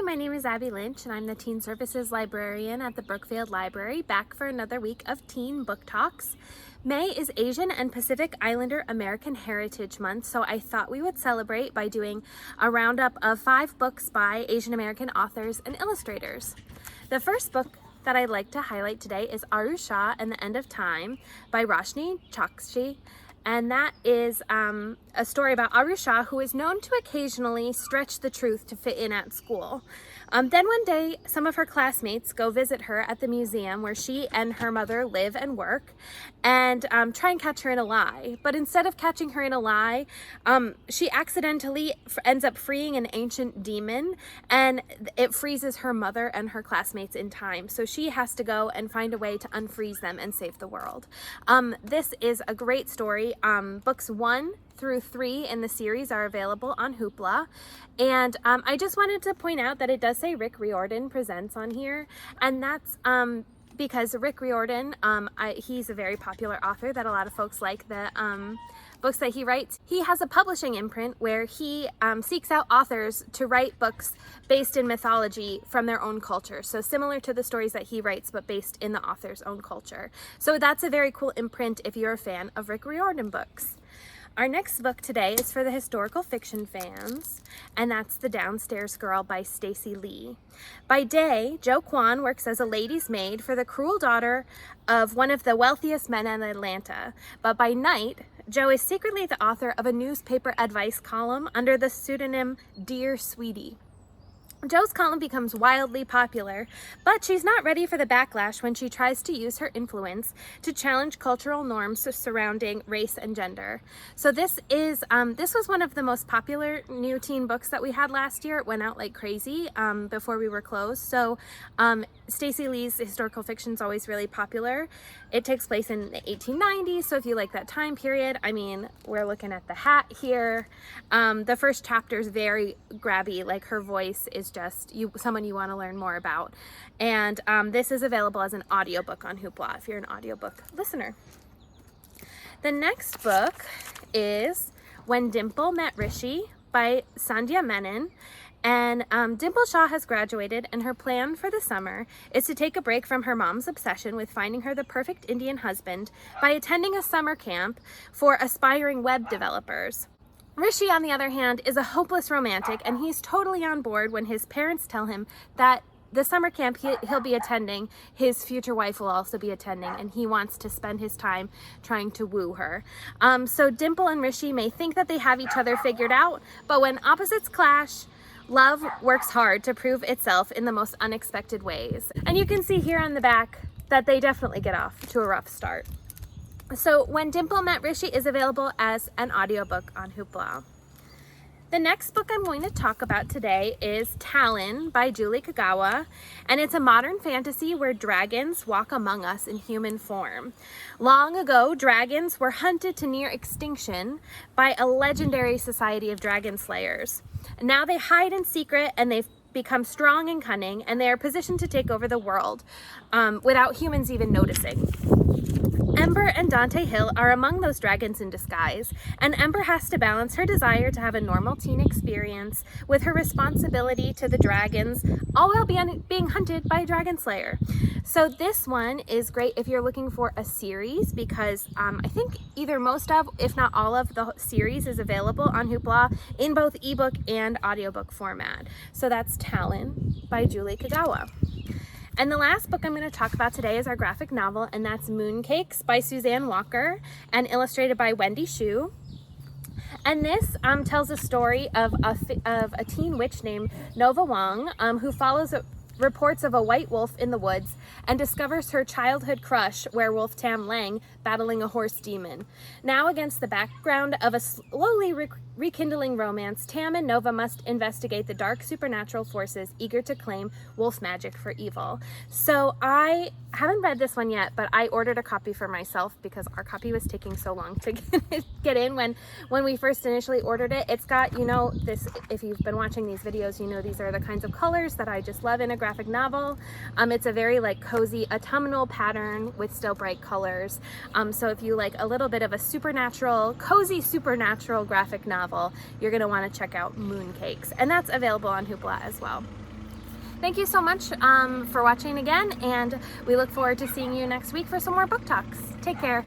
my name is Abby Lynch and I'm the Teen Services Librarian at the Brookfield Library, back for another week of Teen Book Talks. May is Asian and Pacific Islander American Heritage Month, so I thought we would celebrate by doing a roundup of 5 books by Asian American authors and illustrators. The first book that I'd like to highlight today is Arusha and the End of Time by Roshani, Chokshi. And that is a story about Arusha, who is known to occasionally stretch the truth to fit in at school. Then one day, some of her classmates go visit her at the museum where she and her mother live and work, and try and catch her in a lie. But instead of catching her in a lie, she accidentally ends up freeing an ancient demon, and it freezes her mother and her classmates in time. So she has to go and find a way to unfreeze them and save the world. This is a great story. Books 1 through 3 in the series are available on Hoopla, and I just wanted to point out that it does say Rick Riordan Presents on here, and that's because Rick Riordan, he's a very popular author that a lot of folks like the books that he writes. He has a publishing imprint where he seeks out authors to write books based in mythology from their own culture. So similar to the stories that he writes, but based in the author's own culture. So that's a very cool imprint if you're a fan of Rick Riordan books. Our next book today is for the historical fiction fans, and that's The Downstairs Girl by Stacey Lee. By day, Jo Kwon works as a lady's maid for the cruel daughter of one of the wealthiest men in Atlanta. But by night, Jo is secretly the author of a newspaper advice column under the pseudonym Dear Sweetie. Jo's column becomes wildly popular, but she's not ready for the backlash when she tries to use her influence to challenge cultural norms surrounding race and gender. So this was one of the most popular new teen books that we had last year. It went out like crazy before we were closed. So Stacey Lee's historical fiction is always really popular. It takes place in the 1890s, so if you like that time period, I mean, we're looking at the hat here. The first chapter is very grabby, like her voice is just someone you want to learn more about. And this is available as an audiobook on Hoopla if you're an audiobook listener. The next book is When Dimple Met Rishi by Sandhya Menon. And Dimple Shah has graduated, and her plan for the summer is to take a break from her mom's obsession with finding her the perfect Indian husband by attending a summer camp for aspiring web developers. Rishi, on the other hand, is a hopeless romantic, and he's totally on board when his parents tell him that the summer camp he'll be attending, his future wife will also be attending, and he wants to spend his time trying to woo her. So Dimple and Rishi may think that they have each other figured out, but when opposites clash, love works hard to prove itself in the most unexpected ways. And you can see here on the back that they definitely get off to a rough start. So When Dimple Met Rishi is available as an audiobook on Hoopla. The next book I'm going to talk about today is Talon by Julie Kagawa, and it's a modern fantasy where dragons walk among us in human form. Long ago, dragons were hunted to near extinction by a legendary society of dragon slayers. Now they hide in secret, and they've become strong and cunning, and they are positioned to take over the world without humans even noticing. Ember and Dante Hill are among those dragons in disguise, and Ember has to balance her desire to have a normal teen experience with her responsibility to the dragons, all while being hunted by a dragon slayer. So this one is great if you're looking for a series, because I think either most of, if not all of, the series is available on Hoopla in both ebook and audiobook format. So that's Talon by Julie Kagawa. And the last book I'm going to talk about today is our graphic novel, and that's Mooncakes by Suzanne Walker and illustrated by Wendy. And this tells a story of a teen witch named Nova Wong who follows reports of a white wolf in the woods and discovers her childhood crush, werewolf Tam Lang, battling a horse demon. Now, against the background of a slowly rekindling romance, Tam and Nova must investigate the dark supernatural forces eager to claim wolf magic for evil. So I haven't read this one yet, but I ordered a copy for myself because our copy was taking so long to get in when we first initially ordered it. It's got, this, if you've been watching these videos, these are the kinds of colors that I just love in a graphic novel. It's a very cozy autumnal pattern with still bright colors. So if you like a little bit of a cozy supernatural graphic novel, you're going to want to check out Mooncakes, and that's available on Hoopla as well. Thank you so much for watching again, and we look forward to seeing you next week for some more book talks. Take care.